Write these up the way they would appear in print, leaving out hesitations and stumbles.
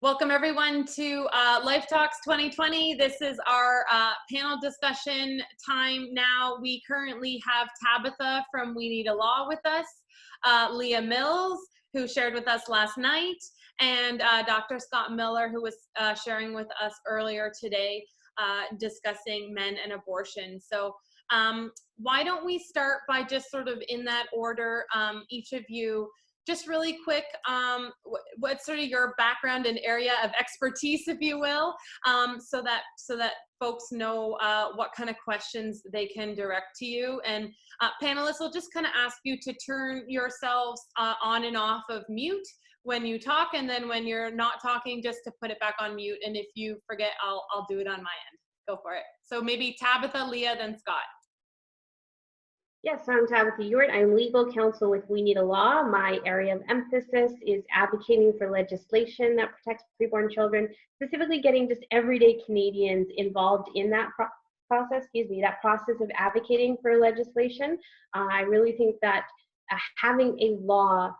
Welcome everyone to Life Talks 2020. This is our panel discussion time now. We currently have Tabitha from We Need a Law with us, Leah Mills, who shared with us last night, and Dr. Scott Miller, who was sharing with us earlier today, discussing men and abortion. So why don't we start by just sort of in that order, each of you, just really quick, what's sort of your background and area of expertise, if you will, so that folks know what kind of questions they can direct to you. And panelists will just kind of ask you to turn yourselves on and off of mute when you talk, and then when you're not talking, just to put it back on mute. And if you forget, I'll do it on my end. Go for it. So maybe Tabitha, Leah, then Scott. Yes, I'm Tabitha Ewart. I'm legal counsel with We Need a Law. My area of emphasis is advocating for legislation that protects preborn children, specifically getting just everyday Canadians involved in that process of advocating for legislation. I really think that having a law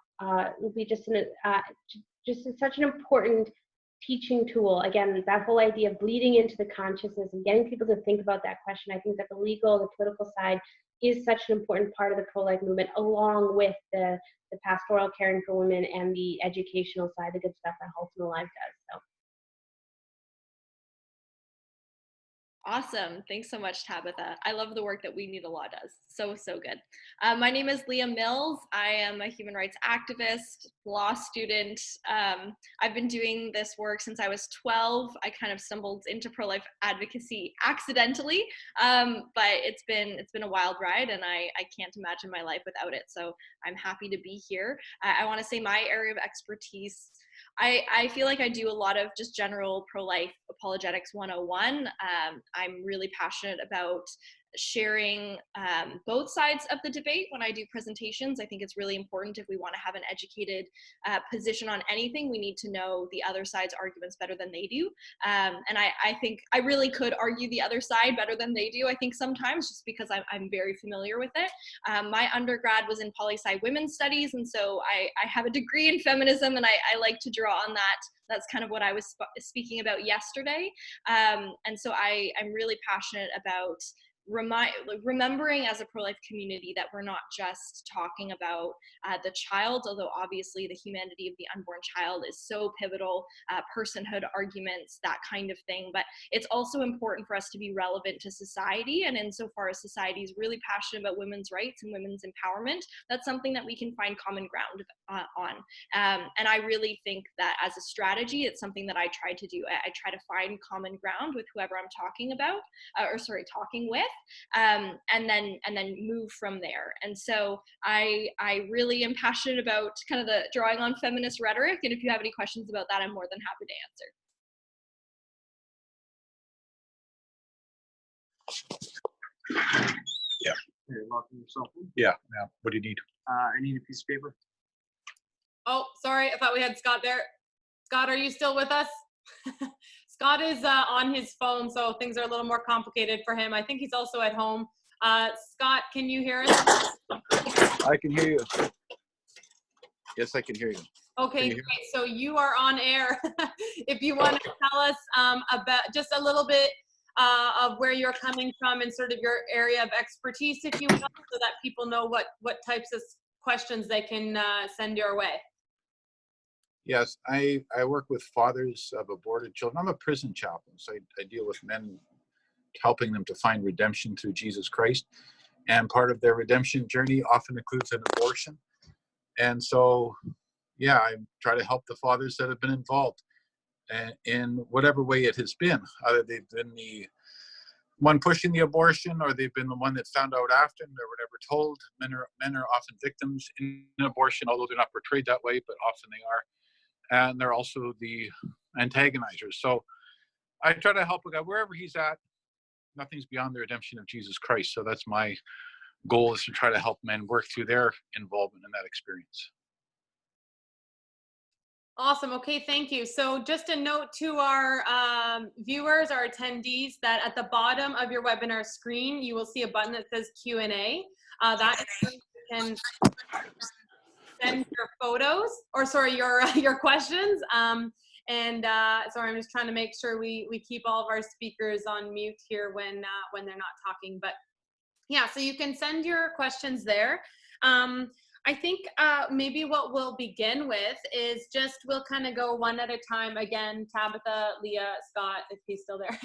will be just such an important teaching tool. Again, that whole idea of bleeding into the consciousness and getting people to think about that question. I think that the legal, the political side is such an important part of the pro-life movement, along with the pastoral caring for women and the educational side, the good stuff that Halton Alive does. So. Awesome. Thanks so much, Tabitha. I love the work that We Need a Law does. So good. My name is Leah Mills. I am a human rights activist, law student. I've been doing this work since I was 12. I kind of stumbled into pro-life advocacy accidentally, but it's been a wild ride, and I can't imagine my life without it. So I'm happy to be here. I want to say my area of expertise, I feel like I do a lot of just general pro-life apologetics 101. I'm really passionate about sharing both sides of the debate when I do presentations. I think it's really important if we want to have an educated position on anything, we need to know the other side's arguments better than they do. And I think I really could argue the other side better than they do, I think sometimes, just because I'm very familiar with it. My undergrad was in poli-sci women's studies, and so I have a degree in feminism, and I like to draw on that. That's kind of what I was speaking about yesterday. And so I'm really passionate about remembering as a pro-life community that we're not just talking about the child, although obviously the humanity of the unborn child is so pivotal, personhood arguments, that kind of thing, but it's also important for us to be relevant to society. And insofar as society is really passionate about women's rights and women's empowerment, that's something that we can find common ground on. And I really think that as a strategy, it's something that I try to do. I try to find common ground with whoever I'm talking with, and then move from there. And so I really am passionate about kind of the drawing on feminist rhetoric, and if you have any questions about that, I'm more than happy to answer. Yeah. Here, locking yourself in. Yeah. What do you need? I need a piece of paper. Oh, sorry, I thought we had Scott there. Scott, are you still with us? Scott is on his phone, so things are a little more complicated for him. I think he's also at home. Scott, can you hear us? I can hear you. Yes, I can hear you. Okay, great. So you are on air. If you want to tell us about just a little bit of where you're coming from and sort of your area of expertise, if you will, so that people know what types of questions they can send your way. Yes, I work with fathers of aborted children. I'm a prison chaplain, so I deal with men, helping them to find redemption through Jesus Christ. And part of their redemption journey often includes an abortion. And so, yeah, I try to help the fathers that have been involved in whatever way it has been. Either they've been the one pushing the abortion, or they've been the one that found out after and they were never told. Men are often victims in abortion, although they're not portrayed that way, but often they are. And they're also the antagonizers. So I try to help a guy wherever he's at. Nothing's beyond the redemption of Jesus Christ. So that's my goal, is to try to help men work through their involvement in that experience. Awesome. Okay, thank you. So just a note to our viewers, our attendees, that at the bottom of your webinar screen, you will see a button that says Q&A. That is where you can send your photos, or sorry, your questions. And sorry, I'm just trying to make sure we keep all of our speakers on mute here when they're not talking. But yeah, so you can send your questions there. I think maybe what we'll begin with is just we'll kind of go one at a time. Again, Tabitha, Leah, Scott, if he's still there.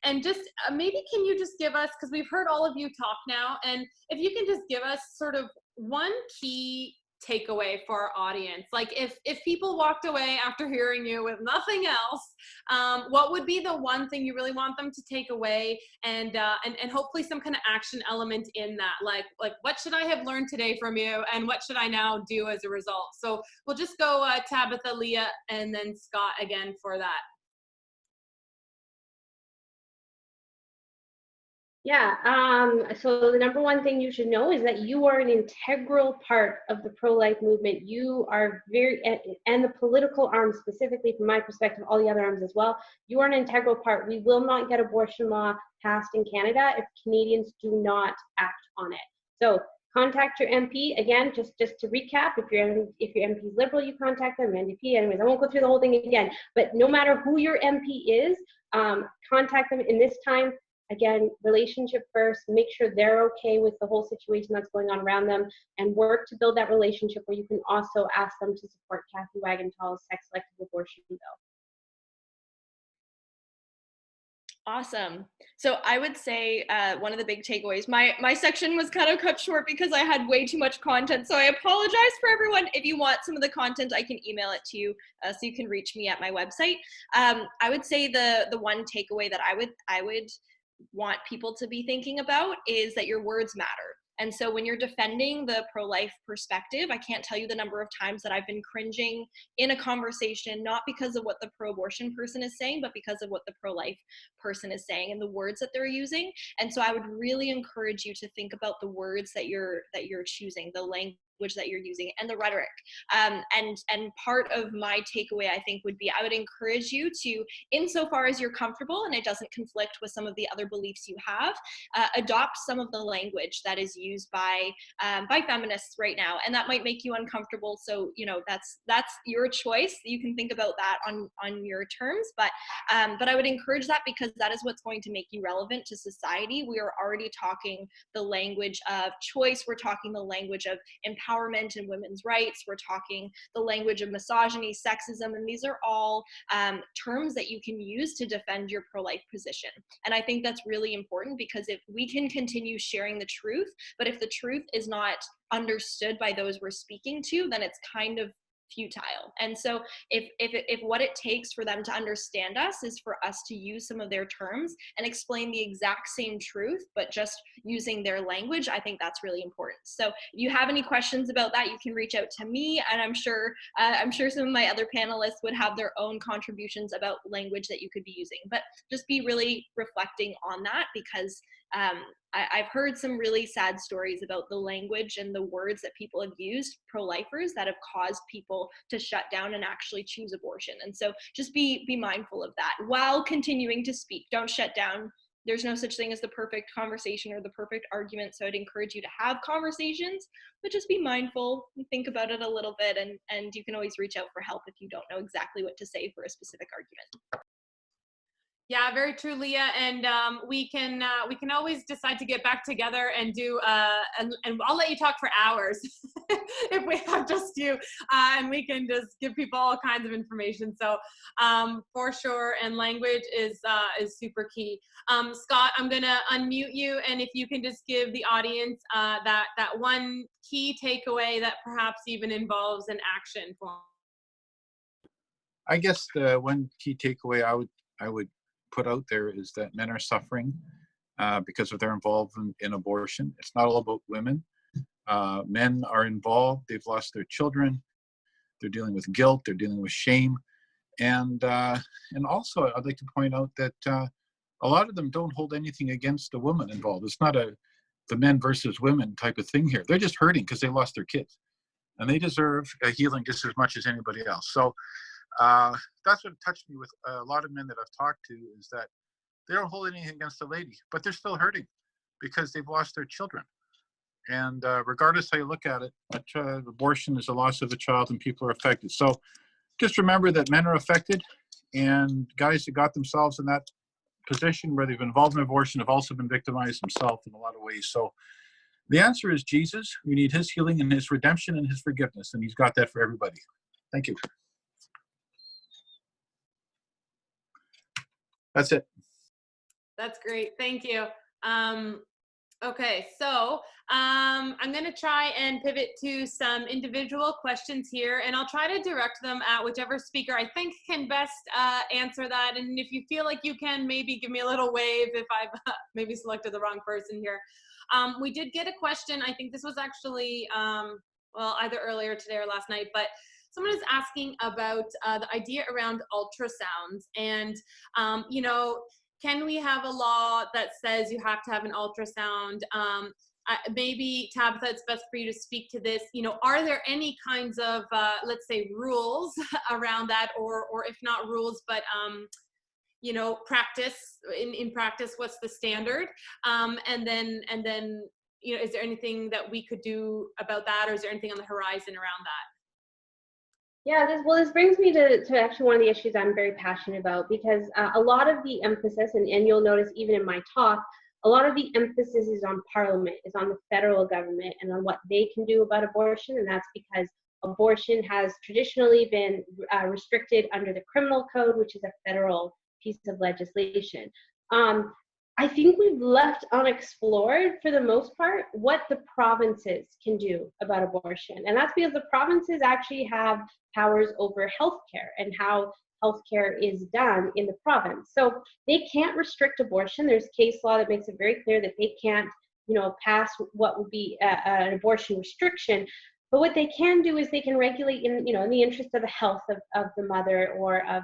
And just maybe can you just give us, because we've heard all of you talk now, and if you can just give us sort of one key takeaway for our audience. Like if people walked away after hearing you with nothing else, what would be the one thing you really want them to take away, and hopefully some kind of action element in that, like what should I have learned today from you, and what should I now do as a result? So we'll just go Tabitha, Leah, and then Scott again for that. Yeah, so the number one thing you should know is that you are an integral part of the pro-life movement. You are and the political arm specifically, from my perspective, all the other arms as well, you are an integral part. We will not get abortion law passed in Canada if Canadians do not act on it. So contact your MP. Again, just to recap, if your MP is Liberal, you contact them, NDP. Anyways, I won't go through the whole thing again, but no matter who your MP is, contact them in this time. Again, relationship first, make sure they're okay with the whole situation that's going on around them, and work to build that relationship where you can also ask them to support Kathy Wagenthal's sex-selective abortion bill. Awesome. So I would say one of the big takeaways, my section was kind of cut short because I had way too much content. So I apologize for everyone. If you want some of the content, I can email it to you so you can reach me at my website. I would say the one takeaway that I would want people to be thinking about is that your words matter. And so when you're defending the pro-life perspective, I can't tell you the number of times that I've been cringing in a conversation, not because of what the pro-abortion person is saying, but because of what the pro-life person is saying and the words that they're using. And so I would really encourage you to think about the words that you're choosing, the language that you're using, and the rhetoric. And part of my takeaway, I think, would be I would encourage you to, insofar as you're comfortable and it doesn't conflict with some of the other beliefs you have, adopt some of the language that is used by feminists right now. And that might make you uncomfortable. So, you know, that's your choice. You can think about that on your terms. But I would encourage that because that is what's going to make you relevant to society. We are already talking the language of choice. We're talking the language of empowerment and women's rights. We're talking the language of misogyny, sexism, and these are all terms that you can use to defend your pro-life position. And I think that's really important because if we can continue sharing the truth, but if the truth is not understood by those we're speaking to, then it's kind of futile. And so if what it takes for them to understand us is for us to use some of their terms and explain the exact same truth, but just using their language, I think that's really important. So if you have any questions about that, you can reach out to me, and I'm sure some of my other panelists would have their own contributions about language that you could be using. But just be really reflecting on that because I've heard some really sad stories about the language and the words that people have used, pro-lifers, that have caused people to shut down and actually choose abortion. And so just be mindful of that while continuing to speak. Don't shut down. There's no such thing as the perfect conversation or the perfect argument. So I'd encourage you to have conversations, but just be mindful and think about it a little bit. And you can always reach out for help if you don't know exactly what to say for a specific argument. Yeah, very true, Leah. And we can always decide to get back together and do and I'll let you talk for hours if we have just you, and we can just give people all kinds of information. So for sure, and language is super key. Scott, I'm gonna unmute you, and if you can just give the audience that one key takeaway that perhaps even involves an action for. I guess the one key takeaway I would put out there is that men are suffering because of their involvement in abortion. It's not all about women. Men are involved. They've lost their children. They're dealing with guilt. They're dealing with shame. And also, I'd like to point out that a lot of them don't hold anything against the woman involved. It's not the men versus women type of thing here. They're just hurting because they lost their kids. And they deserve a healing just as much as anybody else. So that's what touched me with a lot of men that I've talked to, is that they don't hold anything against the lady, but they're still hurting because they've lost their children. And regardless how you look at it, abortion is a loss of a child and people are affected. So just remember that men are affected, and guys that got themselves in that position where they've been involved in abortion have also been victimized themselves in a lot of ways. So the answer is Jesus. We need his healing and his redemption and his forgiveness, and he's got that for everybody. Thank you. That's it. That's great. Thank you. Okay, so I'm going to try and pivot to some individual questions here, and I'll try to direct them at whichever speaker I think can best answer that. And if you feel like you can, maybe give me a little wave if I've maybe selected the wrong person here. We did get a question. I think this was actually, well, either earlier today or last night, but someone is asking about the idea around ultrasounds and, you know, can we have a law that says you have to have an ultrasound? Maybe Tabitha, it's best for you to speak to this. You know, are there any kinds of, let's say, rules around that, or if not rules, but you know, practice in practice, what's the standard? And then, you know, is there anything that we could do about that, or is there anything on the horizon around that? Yeah, this brings me to actually one of the issues I'm very passionate about, because a lot of the emphasis, and you'll notice even in my talk, a lot of the emphasis is on Parliament, is on the federal government and on what they can do about abortion, and that's because abortion has traditionally been restricted under the criminal code, which is a federal piece of legislation. I think we've left unexplored, for the most part, what the provinces can do about abortion. And that's because the provinces actually have powers over healthcare and how healthcare is done in the province. So they can't restrict abortion. There's case law that makes it very clear that they can't, you know, pass what would be an abortion restriction. But what they can do is they can regulate in, you know, in the interest of the health of the mother, or of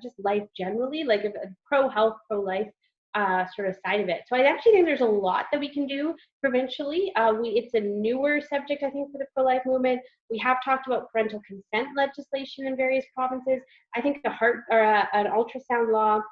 just life generally, like a pro-health, pro-life sort of side of it. So I actually think there's a lot that we can do provincially. It's a newer subject, I think, for the pro-life movement. We have talked about parental consent legislation in various provinces. I think an ultrasound law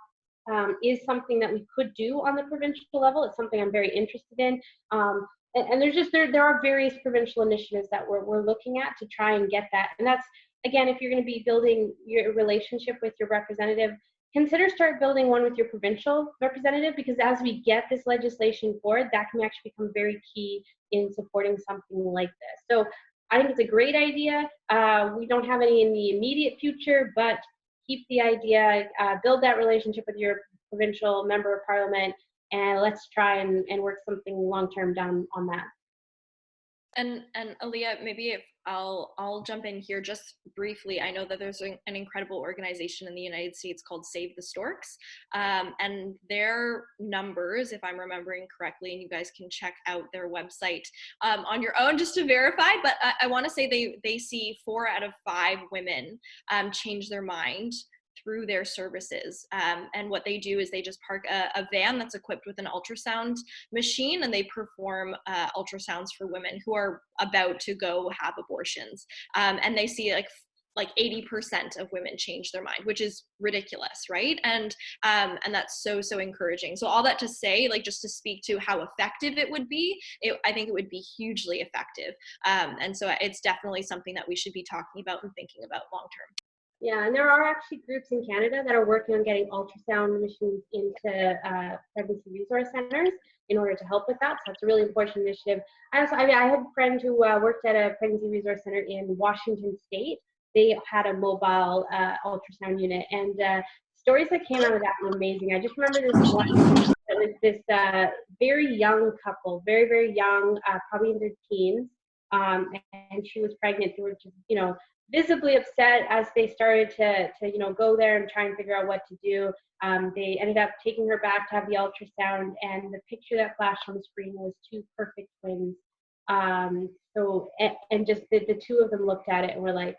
is something that we could do on the provincial level. It's something I'm very interested in. And there's just, there are various provincial initiatives that we're looking at to try and get that. And that's, again, if you're going to be building your relationship with your representative, consider start building one with your provincial representative, because as we get this legislation forward, that can actually become very key in supporting something like this. So I think it's a great idea. We don't have any in the immediate future, but keep the idea, build that relationship with your provincial member of parliament, and let's try and work something long-term down on that. And Aaliyah, maybe if I'll jump in here just briefly. I know that there's an incredible organization in the United States called Save the Storks, and their numbers, if I'm remembering correctly, and you guys can check out their website on your own just to verify, but I want to say they see 4 out of 5 women change their mind through their services. And what they do is they just park a van that's equipped with an ultrasound machine, and they perform ultrasounds for women who are about to go have abortions. And they see like 80% of women change their mind, which is ridiculous, right? And that's so encouraging. So all that to say, like, just to speak to how effective it would be, I think it would be hugely effective. And so it's definitely something that we should be talking about and thinking about long term. Yeah, and there are actually groups in Canada that are working on getting ultrasound machines into pregnancy resource centers in order to help with that. So that's a really important initiative. I had a friend who worked at a pregnancy resource center in Washington State. They had a mobile ultrasound unit, and stories that came out of that were amazing. I just remember this one. It was this very young couple, very young, probably in their teens, and she was pregnant. They were just, visibly upset as they started to go there and try and figure out what to do. They ended up taking her back to have the ultrasound, and the picture that flashed on the screen was 2 perfect twins. Just the 2 of them looked at it and were like,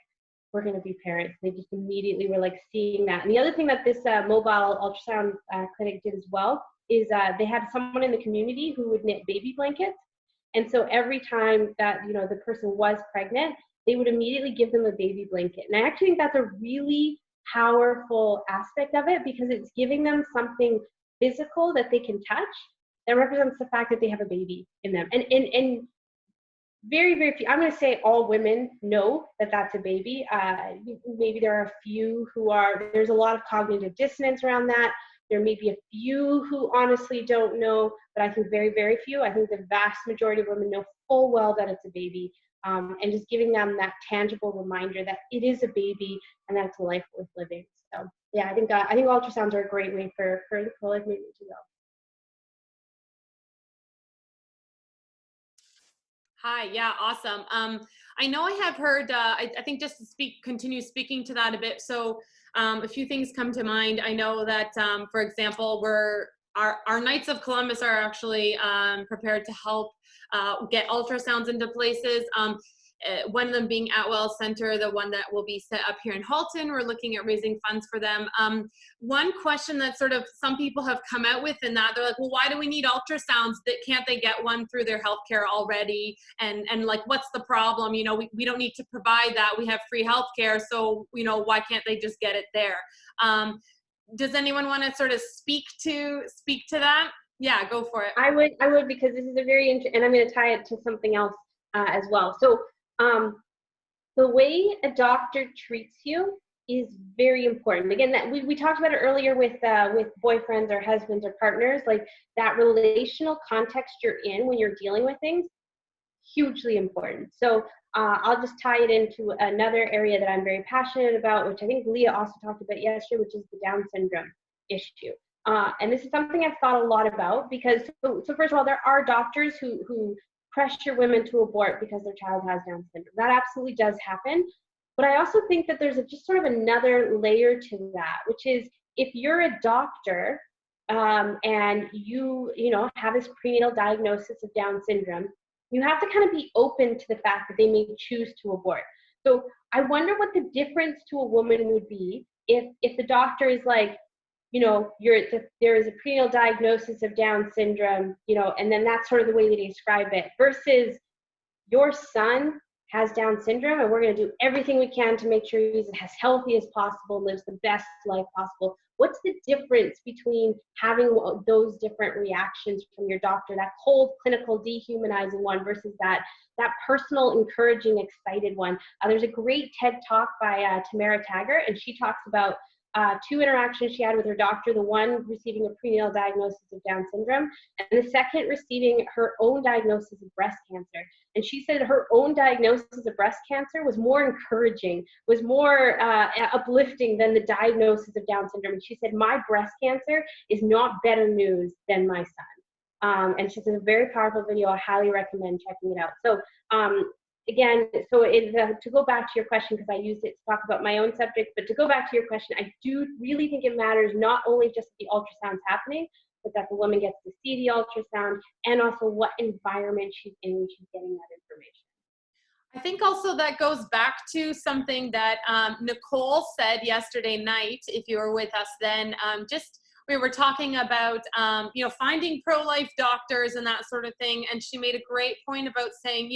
we're going to be parents. They just immediately were like seeing that. And the other thing that this mobile ultrasound clinic did as well is they had someone in the community who would knit baby blankets. And so every time that, the person was pregnant, they would immediately give them a baby blanket. And I actually think that's a really powerful aspect of it, because it's giving them something physical that they can touch that represents the fact that they have a baby in them. And very, very few. I'm going to say all women know that that's a baby. Maybe there are a few there's a lot of cognitive dissonance around that. There may be a few who honestly don't know, but I think very, very few. I think the vast majority of women know full well that it's a baby. And just giving them that tangible reminder that it is a baby and that it's a life worth living. So yeah, I think ultrasounds are a great way for the pro-life movement to go. Hi, yeah, awesome. I know I have heard, I think just to continue speaking to that a bit. So a few things come to mind. I know that, for example, our Knights of Columbus are actually prepared to help get ultrasounds into places. One of them being Atwell Center, the one that will be set up here in Halton. We're looking at raising funds for them. One question that sort of some people have come out with in that, they're like, well, why do we need ultrasounds? Can't they get one through their healthcare already? And like, what's the problem? You know, we don't need to provide that. We have free healthcare. So, you know, why can't they just get it there? Does anyone want to sort of speak to that? Yeah, go for it. I would, because this is a very interesting, and I'm going to tie it to something else as well. So the way a doctor treats you is very important. Again, that we talked about it earlier with boyfriends or husbands or partners, like that relational context you're in when you're dealing with things, hugely important. So I'll just tie it into another area that I'm very passionate about, which I think Leah also talked about yesterday, which is the Down syndrome issue. And this is something I've thought a lot about because, so first of all, there are doctors who pressure women to abort because their child has Down syndrome. That absolutely does happen. But I also think that there's just sort of another layer to that, which is if you're a doctor and you have this prenatal diagnosis of Down syndrome, you have to kind of be open to the fact that they may choose to abort. So I wonder what the difference to a woman would be if the doctor is like, you know, there is a prenatal diagnosis of Down syndrome, you know, and then that's sort of the way they describe it, versus your son has Down syndrome and we're going to do everything we can to make sure he's as healthy as possible, lives the best life possible. What's the difference between having those different reactions from your doctor, that cold, clinical, dehumanizing one versus that personal, encouraging, excited one? There's a great TED talk by Tamara Taggart, and she talks about two interactions she had with her doctor, the one receiving a prenatal diagnosis of Down syndrome, and the second receiving her own diagnosis of breast cancer. And she said her own diagnosis of breast cancer was more encouraging, was more uplifting than the diagnosis of Down syndrome. And she said, my breast cancer is not better news than my son. And she said, a very powerful video. I highly recommend checking it out. So again, so to go back to your question, because I used it to talk about my own subject, but to go back to your question, I do really think it matters not only just the ultrasound's happening, but that the woman gets to see the ultrasound and also what environment she's in when she's getting that information. I think also that goes back to something that Nicole said yesterday night, if you were with us then, we were talking about, finding pro-life doctors and that sort of thing. And she made a great point about saying,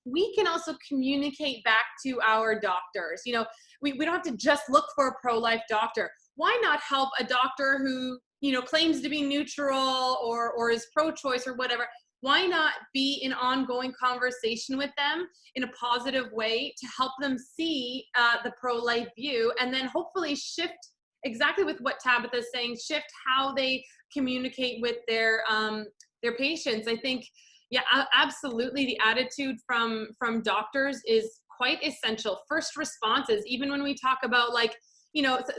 we can also communicate back to our doctors. We don't have to just look for a pro-life doctor. Why not help a doctor who, claims to be neutral or is pro-choice or whatever? Why not be in ongoing conversation with them in a positive way to help them see the pro-life view, and then hopefully shift exactly with what Tabitha is saying, shift how they communicate with their patients. I think, yeah, absolutely. The attitude from doctors is quite essential. First responses, even when we talk about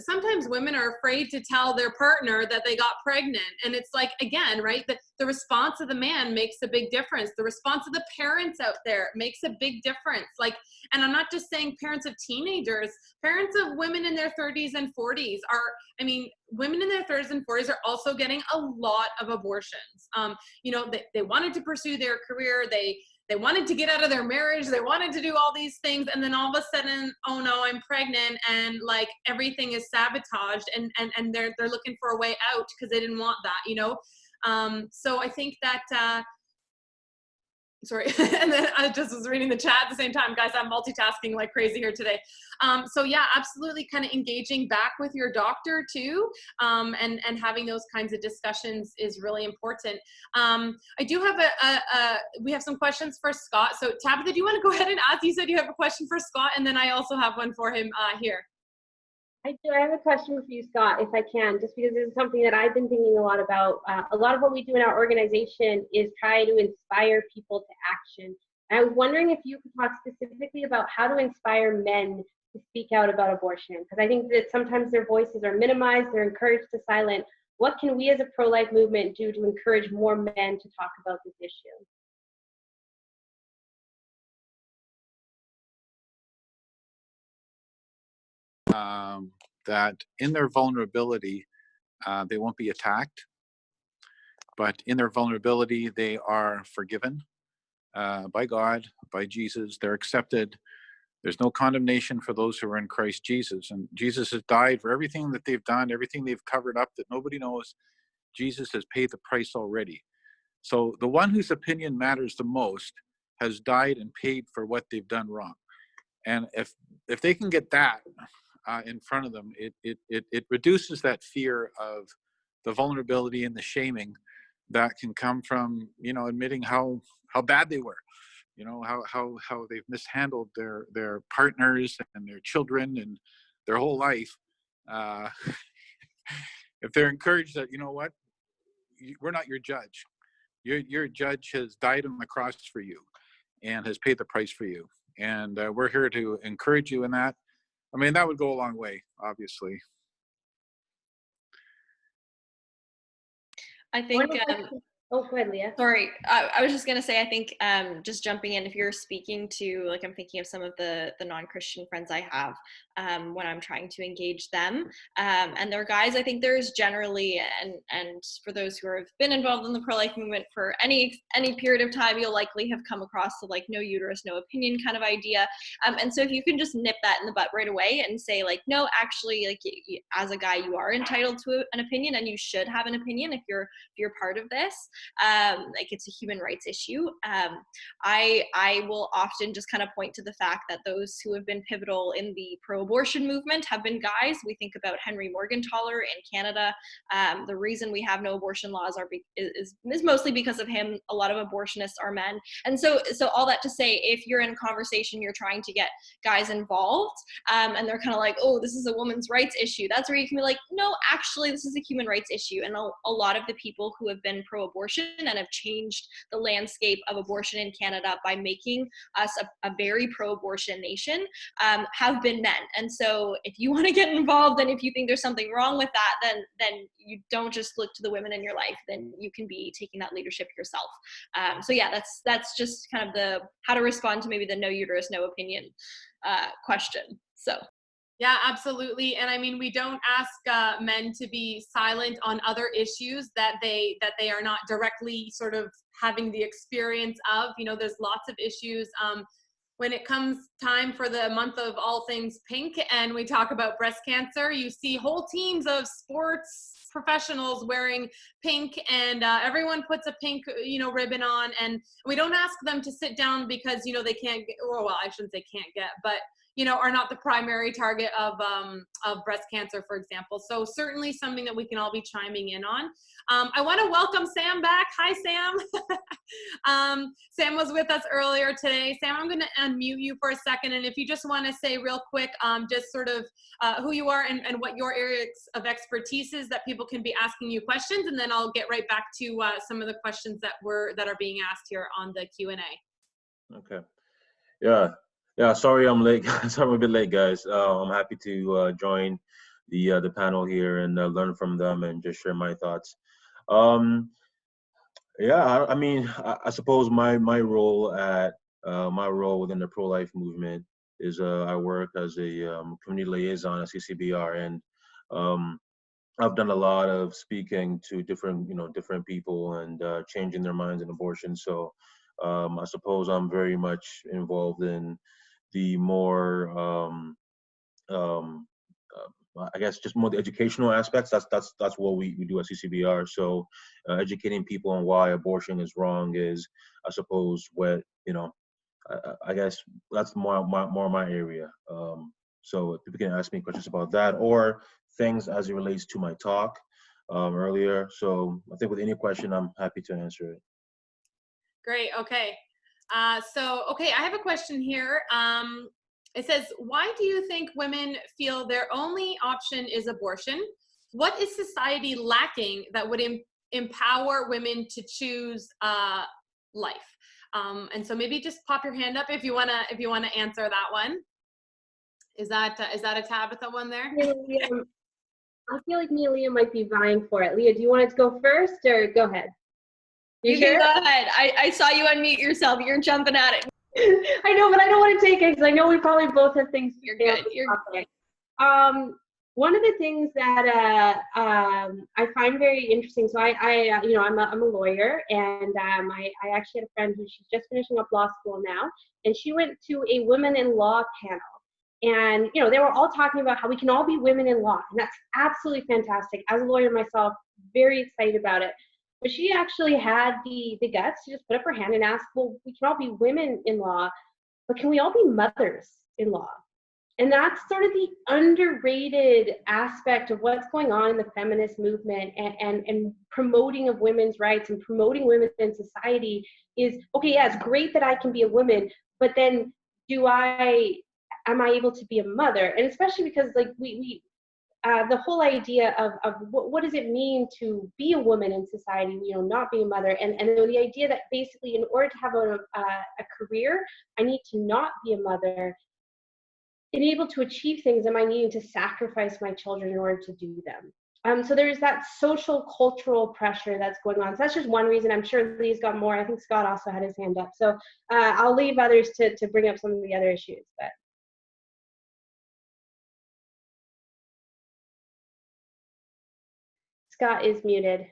sometimes women are afraid to tell their partner that they got pregnant. And it's like, again, right, the response of the man makes a big difference. The response of the parents out there makes a big difference. And I'm not just saying parents of teenagers, parents of women in their 30s and 40s women in their 30s and 40s are also getting a lot of abortions. They wanted to pursue their career. They wanted to get out of their marriage. They wanted to do all these things. And then all of a sudden, oh no, I'm pregnant. And everything is sabotaged and they're looking for a way out because they didn't want that, So I think that sorry, and then I just was reading the chat at the same time. Guys, I'm multitasking like crazy here today. So yeah, absolutely kind of engaging back with your doctor too, and having those kinds of discussions is really important. I do have we have some questions for Scott. So Tabitha, do you want to go ahead and ask? You said you have a question for Scott, and then I also have one for him here. I do. I have a question for you, Scott, if I can, just because this is something that I've been thinking a lot about. A lot of what we do in our organization is try to inspire people to action. And I was wondering if you could talk specifically about how to inspire men to speak out about abortion, because I think that sometimes their voices are minimized, they're encouraged to silent. What can we as a pro-life movement do to encourage more men to talk about this issue? That in their vulnerability, they won't be attacked, but in their vulnerability, they are forgiven by God, by Jesus. They're accepted. There's no condemnation for those who are in Christ Jesus. And Jesus has died for everything that they've done, everything they've covered up that nobody knows. Jesus has paid the price already. So the one whose opinion matters the most has died and paid for what they've done wrong. And if they can get that in front of them, it reduces that fear of the vulnerability and the shaming that can come from, admitting how bad they were, how they've mishandled their partners and their children and their whole life. If they're encouraged that, you know what, we're not your judge. Your judge has died on the cross for you and has paid the price for you. And we're here to encourage you in that. I mean, that would go a long way, obviously. I think Oh, go ahead, Leah. sorry, I was just going to say, I think just jumping in, if you're speaking to, like, I'm thinking of some of the non-Christian friends I have when I'm trying to engage them, and they're guys, I think there's generally, and for those who have been involved in the pro-life movement for any period of time, you'll likely have come across the, like, no uterus, no opinion kind of idea. And so if you can just nip that in the butt right away and say, like, no, actually, like, as a guy, you are entitled to an opinion, and you should have an opinion if you're part of this. Like, it's a human rights issue. I will often just kind of point to the fact that those who have been pivotal in the pro-abortion movement have been guys. We think about Henry Morgentaler in Canada. The reason we have no abortion laws is mostly because of him. A lot of abortionists are men. And so all that to say, if you're in a conversation, you're trying to get guys involved, and they're kind of like, oh, this is a woman's rights issue, that's where you can be like, no, actually, this is a human rights issue. And a lot of the people who have been pro-abortion and have changed the landscape of abortion in Canada by making us a very pro-abortion nation have been men. And so if you want to get involved, and if you think there's something wrong with that, then you don't just look to the women in your life, then you can be taking that leadership yourself. So yeah, that's just kind of the how to respond to maybe the no uterus, no opinion question. So yeah, absolutely. And I mean, we don't ask men to be silent on other issues that they are not directly sort of having the experience of. There's lots of issues when it comes time for the month of all things pink and we talk about breast cancer. You see whole teams of sports professionals wearing pink, and everyone puts a pink ribbon on, and we don't ask them to sit down because they can't get, or well, I shouldn't say can't get, but are not the primary target of breast cancer, for example. So certainly something that we can all be chiming in on. I want to welcome Sam back. Hi, Sam. Sam was with us earlier today. Sam, I'm going to unmute you for a second. And if you just want to say real quick, just sort of who you are and what your area of expertise is, that people can be asking you questions. And then I'll get right back to some of the questions that are being asked here on the Q&A. Okay. Yeah, sorry I'm late. Sorry I'm a bit late, guys. I'm happy to join the panel here and learn from them and just share my thoughts. I mean, I suppose my role within the pro-life movement is I work as a community liaison at CCBR, and I've done a lot of speaking to different people and changing their minds in abortion. So I suppose I'm very much involved in the more I guess just more the educational aspects. That's what we do at CCBR. So educating people on why abortion is wrong is, I suppose, what, you know, I guess that's more my area. So people can ask me questions about that or things as it relates to my talk earlier. So I think with any question, I'm happy to answer it. Great. Okay. Okay, I have a question here. It says, why do you think women feel their only option is abortion? What is society lacking that would empower women to choose life? And so maybe just pop your hand up if you wanna answer that one. Is that a Tabitha one there? I feel like me and Leah might be vying for it. Leah, do you want it to go first or go ahead? You sure? can go ahead. I saw you unmute yourself. You're jumping at it. I know, but I don't want to take it because I know we probably both have things to You're say good. on this topic. One of the things that I find very interesting. So I'm a lawyer, and I actually had a friend who she's just finishing up law school now, and she went to a women in law panel. And, you know, they were all talking about how we can all be women in law. And that's absolutely fantastic. As a lawyer myself, very excited about it. But she actually had the guts to just put up her hand and ask, well, we can all be women in law, but can we all be mothers in law? And that's sort of the underrated aspect of what's going on in the feminist movement and promoting of women's rights and promoting women in society is, okay, yeah, it's great that I can be a woman, but then am I able to be a mother? And especially because like the whole idea of what does it mean to be a woman in society, you know, not be a mother, and the idea that basically in order to have a career, I need to not be a mother. And able to achieve things, am I needing to sacrifice my children in order to do them? So there's that social cultural pressure that's going on. So that's just one reason. I'm sure Lee's got more. I think Scott also had his hand up. So I'll leave others to bring up some of the other issues. But Scott is muted.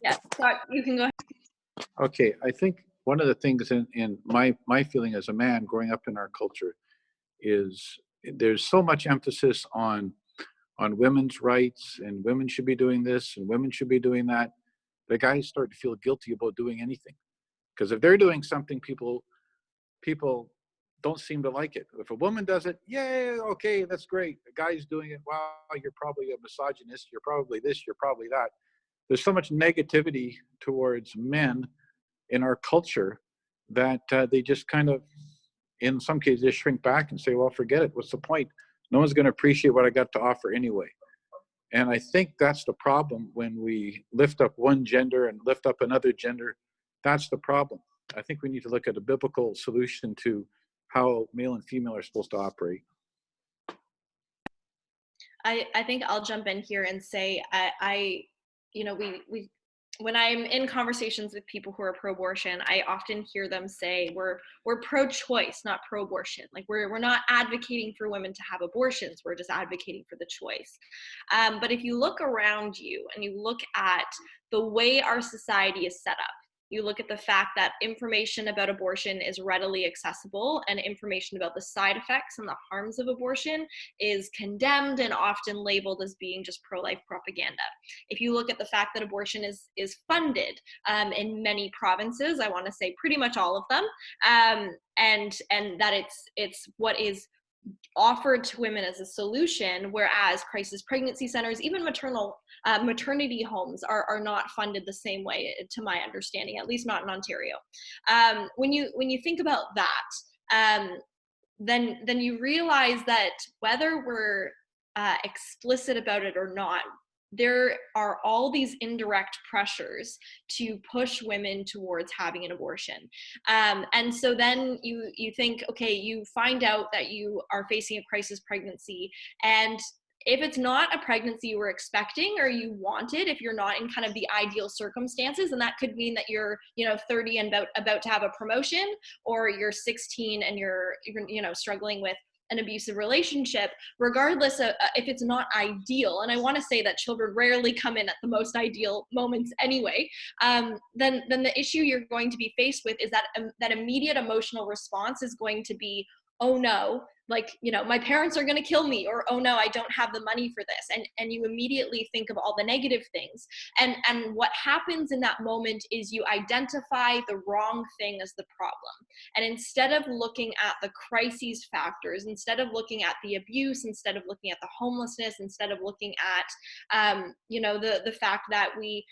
Yeah, Scott, you can go ahead. Okay, I think one of the things in my feeling as a man growing up in our culture is there's so much emphasis on women's rights, and women should be doing this and women should be doing that. The guys start to feel guilty about doing anything, because if they're doing something, people don't seem to like it. If a woman does it, yeah, okay, that's great. The guy's doing it, wow, you're probably a misogynist, you're probably this, you're probably that. There's so much negativity towards men in our culture that they just kind of, in some cases, they shrink back and say, well, forget it. What's the point? No one's going to appreciate what I got to offer anyway. And I think that's the problem when we lift up one gender and lift up another gender. That's the problem. I think we need to look at a biblical solution to how male and female are supposed to operate. I think I'll jump in here and say we when I'm in conversations with people who are pro-abortion, I often hear them say we're pro-choice, not pro-abortion. Like we're not advocating for women to have abortions. We're just advocating for the choice. But if you look around you and you look at the way our society is set up, you look at the fact that information about abortion is readily accessible, and information about the side effects and the harms of abortion is condemned and often labeled as being just pro-life propaganda. If you look at the fact that abortion is funded in many provinces, I want to say pretty much all of them, and that it's what is offered to women as a solution, whereas crisis pregnancy centers, even maternity homes are not funded the same way, to my understanding, at least not in Ontario. When you think about that, then you realize that whether we're explicit about it or not, there are all these indirect pressures to push women towards having an abortion. And so then you think, okay, you find out that you are facing a crisis pregnancy, and if it's not a pregnancy you were expecting or you wanted, if you're not in kind of the ideal circumstances, and that could mean that you're 30 and about to have a promotion, or you're 16 and you're struggling with an abusive relationship, regardless of if it's not ideal, and I want to say that children rarely come in at the most ideal moments anyway, then the issue you're going to be faced with is that immediate emotional response is going to be, oh no, like, you know, my parents are going to kill me, or, oh no, I don't have the money for this. And you immediately think of all the negative things. And what happens in that moment is you identify the wrong thing as the problem. And instead of looking at the crises factors, instead of looking at the abuse, instead of looking at the homelessness, instead of looking at, you know, the fact that we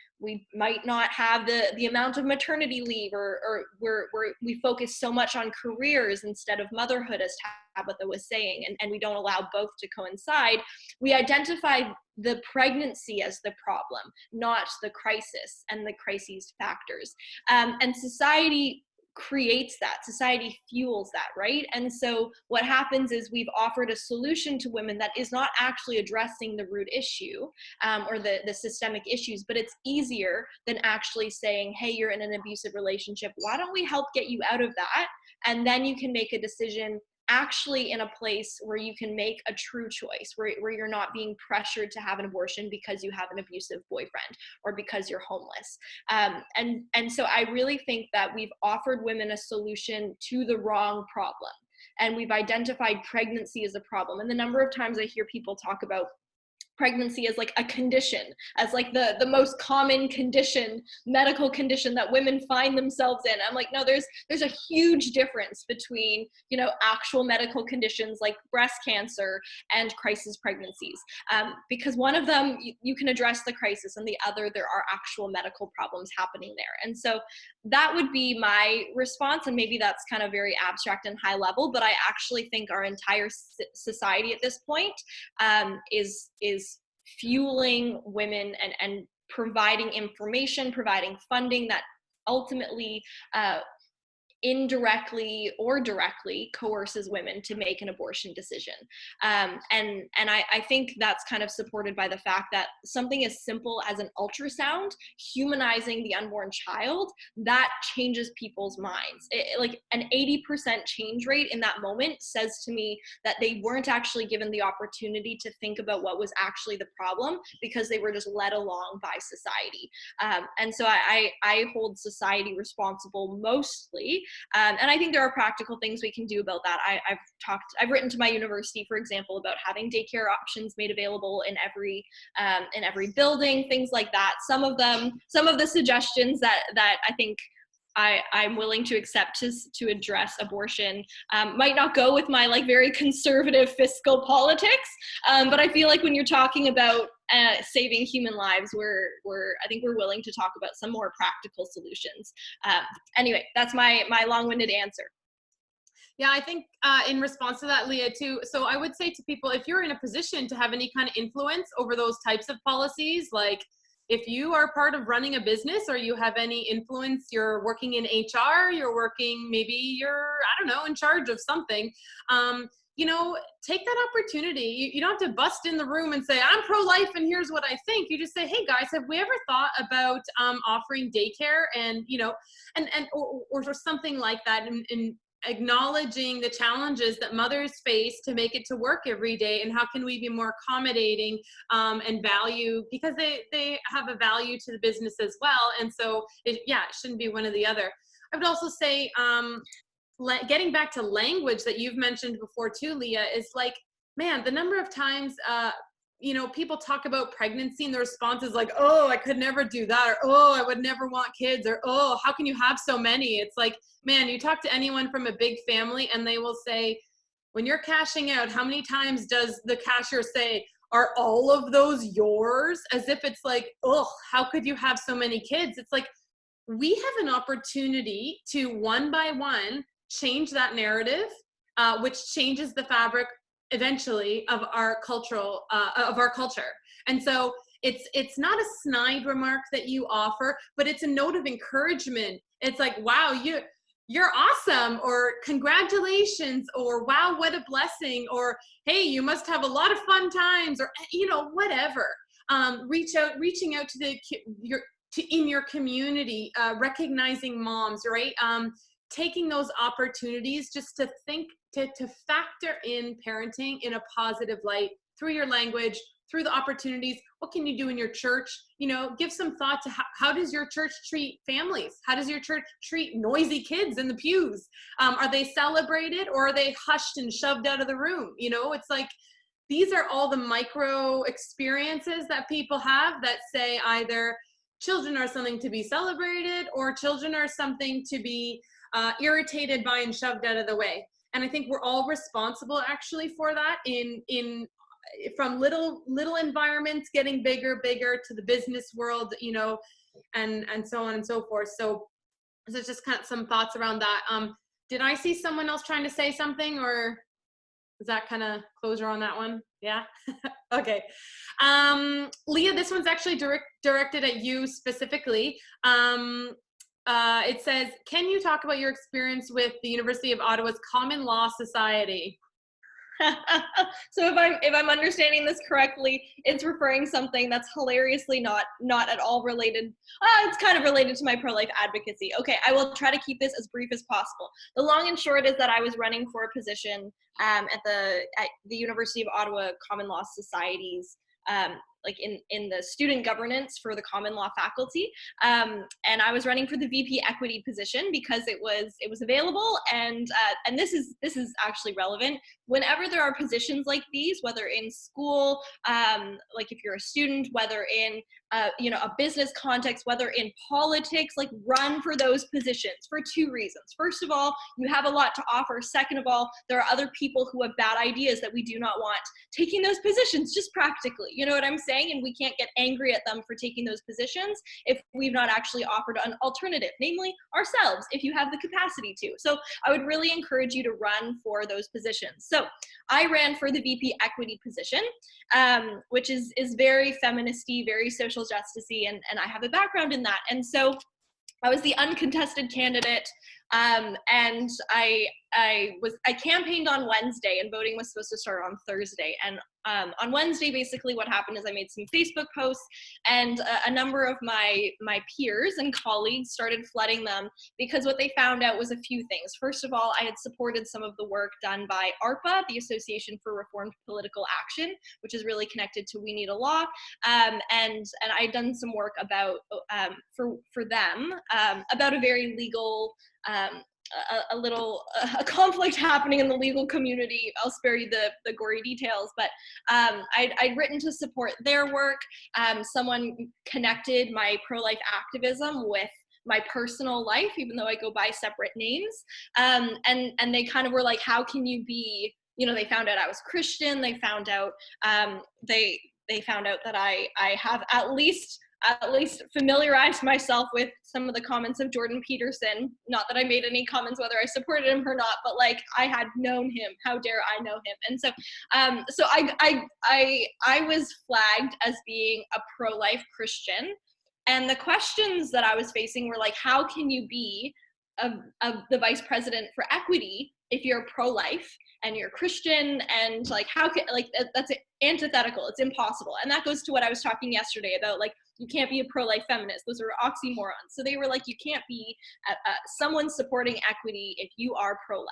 might not have the amount of maternity leave, or we focus so much on careers instead of motherhood, as Tabitha was saying, and we don't allow both to coincide. We identify the pregnancy as the problem, not the crisis and the crises factors. And society creates that, society fuels that, right? And so what happens is we've offered a solution to women that is not actually addressing the root issue, or the systemic issues, but it's easier than actually saying, hey, you're in an abusive relationship, why don't we help get you out of that? And then you can make a decision actually in a place where you can make a true choice, where you're not being pressured to have an abortion because you have an abusive boyfriend or because you're homeless. And so I really think that we've offered women a solution to the wrong problem. And we've identified pregnancy as a problem. And the number of times I hear people talk about pregnancy as like a condition, as like the most common condition, medical condition that women find themselves in. I'm like, no, there's a huge difference between, you know, actual medical conditions like breast cancer and crisis pregnancies, because one of them you can address the crisis, and the other there are actual medical problems happening there. And so that would be my response, and maybe that's kind of very abstract and high level, but I actually think our entire society at this point is fueling women and providing information, providing funding that ultimately indirectly or directly coerces women to make an abortion decision. And I think that's kind of supported by the fact that something as simple as an ultrasound humanizing the unborn child, that changes people's minds. Like an 80% change rate in that moment says to me that they weren't actually given the opportunity to think about what was actually the problem, because they were just led along by society. And so I hold society responsible mostly. And I think there are practical things we can do about that. I've written to my university, for example, about having daycare options made available in every building, things like that. Some of the suggestions that I think I'm willing to accept to address abortion might not go with my like very conservative fiscal politics, but I feel like when you're talking about saving human lives, I think we're willing to talk about some more practical solutions. Anyway, that's my long-winded answer. Yeah, I think in response to that, Leah, too, so I would say to people, if you're in a position to have any kind of influence over those types of policies, like if you are part of running a business or you have any influence, you're working in HR, maybe you're, I don't know, in charge of something, you know, take that opportunity. You don't have to bust in the room and say, I'm pro-life and here's what I think. You just say, hey guys, have we ever thought about offering daycare and, you know, or something like that, and acknowledging the challenges that mothers face to make it to work every day, and how can we be more accommodating and value, because they have a value to the business as well. And so it shouldn't be one or the other. I would also say getting back to language that you've mentioned before too, Leah, is like, man, the number of times you know, people talk about pregnancy and the response is like, oh, I could never do that, or oh, I would never want kids, or oh, how can you have so many? It's like, man, you talk to anyone from a big family and they will say, when you're cashing out, how many times does the cashier say, are all of those yours? As if it's like, oh, how could you have so many kids? It's like, we have an opportunity to one by one change that narrative, which changes the fabric eventually of our culture. And so it's not a snide remark that you offer, but it's a note of encouragement. It's like, wow, you're awesome, or congratulations, or wow, what a blessing, or hey, you must have a lot of fun times, or, you know, whatever. Reaching out to in your community, recognizing moms, right? Taking those opportunities just to think, to factor in parenting in a positive light through your language, through the opportunities. What can you do in your church? You know, give some thought to how does your church treat families? How does your church treat noisy kids in the pews? Are they celebrated, or are they hushed and shoved out of the room? You know, it's like, these are all the micro experiences that people have that say either children are something to be celebrated or children are something to be irritated by and shoved out of the way. And I think we're all responsible actually for that from little environments getting bigger to the business world, you know, and so on and so forth. So just kind of some thoughts around that. Did I see someone else trying to say something, or is that kind of closure on that one? Yeah. Okay. Leah, this one's actually directed at you specifically. It says, can you talk about your experience with the University of Ottawa's Common Law Society? So if I'm understanding this correctly, it's referring something that's hilariously not at all related. It's kind of related to my pro-life advocacy. Okay, I will try to keep this as brief as possible. The long and short is that I was running for a position at the University of Ottawa Common Law Society's like in the student governance for the common law faculty, and I was running for the VP equity position because it was available, and this is actually relevant. Whenever there are positions like these, whether in school, like if you're a student, whether in you know, a business context, whether in politics, like run for those positions for two reasons. First of all, you have a lot to offer. Second of all, there are other people who have bad ideas that we do not want taking those positions, just practically, you know what I'm saying? And we can't get angry at them for taking those positions if we've not actually offered an alternative, namely ourselves, if you have the capacity to. So I would really encourage you to run for those positions. So I ran for the VP equity position, which is very feministy, very social justice-y, and I have a background in that. And so I was the uncontested candidate, and I campaigned on Wednesday, and voting was supposed to start on Thursday. And on Wednesday, basically what happened is I made some Facebook posts, and a number of my peers and colleagues started flooding them because what they found out was a few things. First of all, I had supported some of the work done by ARPA, the Association for Reformed Political Action, which is really connected to We Need a Law, and I'd done some work about for them about a very legal a conflict happening in the legal community. I'll spare you the gory details, but I'd written to support their work. Someone connected my pro-life activism with my personal life, even though I go by separate names. And they kind of were like, how can you be, you know, they found out I was Christian. They found out, they found out that I have at least familiarized myself with some of the comments of Jordan Peterson. Not that I made any comments whether I supported him or not, but like I had known him. How dare I know him? And so, so I was flagged as being a pro-life Christian, and the questions that I was facing were like, how can you be the vice president for equity if you're pro-life and you're Christian, and like how can, like that's antithetical, it's impossible. And that goes to what I was talking yesterday about, like you can't be a pro-life feminist. Those are oxymorons. So they were like, you can't be someone supporting equity if you are pro-life.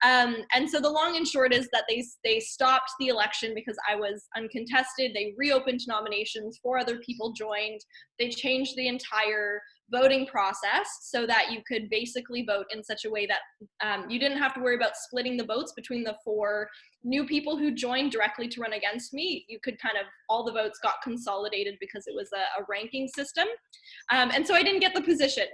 And so the long and short is that they stopped the election because I was uncontested. They reopened nominations, 4 other people joined. They changed the entire voting process so that you could basically vote in such a way that you didn't have to worry about splitting the votes between the 4 new people who joined directly to run against me. You could kind of, all the votes got consolidated because it was a ranking system. And so I didn't get the position,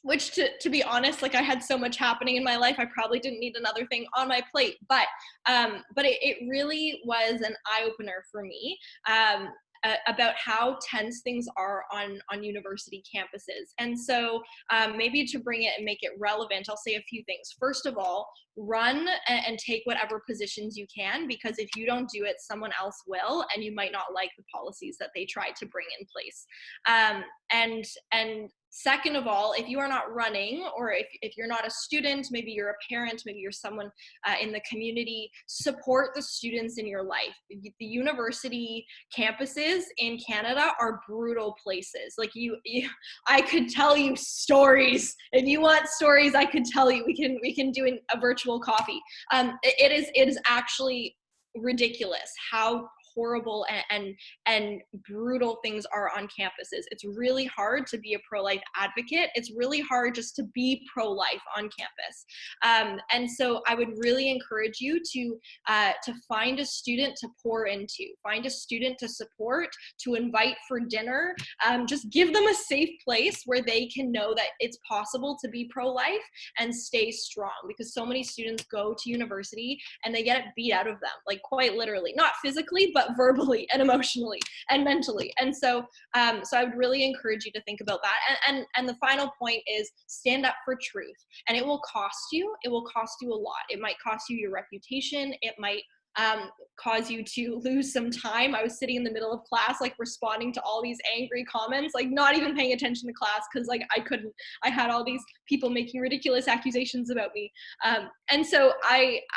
which to be honest, like I had so much happening in my life, I probably didn't need another thing on my plate, but it really was an eye-opener for me. About how tense things are on university campuses. And so maybe to bring it and make it relevant, I'll say a few things. First of all, run and take whatever positions you can, because if you don't do it, someone else will, and you might not like the policies that they try to bring in place. And second of all, if you are not running, or if you're not a student, maybe you're a parent, maybe you're someone in the community, support the students in your life. The university campuses in Canada are brutal places. Like I could tell you stories. If you want stories, I could tell you. We can do a virtual coffee. It is actually ridiculous how horrible and brutal things are on campuses. It's really hard to be a pro-life advocate. It's really hard just to be pro-life on campus. And so I would really encourage you to find a student to pour into, find a student to support, to invite for dinner. Just give them a safe place where they can know that it's possible to be pro-life and stay strong, because so many students go to university and they get it beat out of them, like quite literally, not physically, but verbally and emotionally and mentally. And so I would really encourage you to think about that. And the final point is stand up for truth. And it will cost you. It will cost you a lot. It might cost you your reputation. It might cause you to lose some time. I was sitting in the middle of class, like responding to all these angry comments, like not even paying attention to class because like I had all these people making ridiculous accusations about me. And so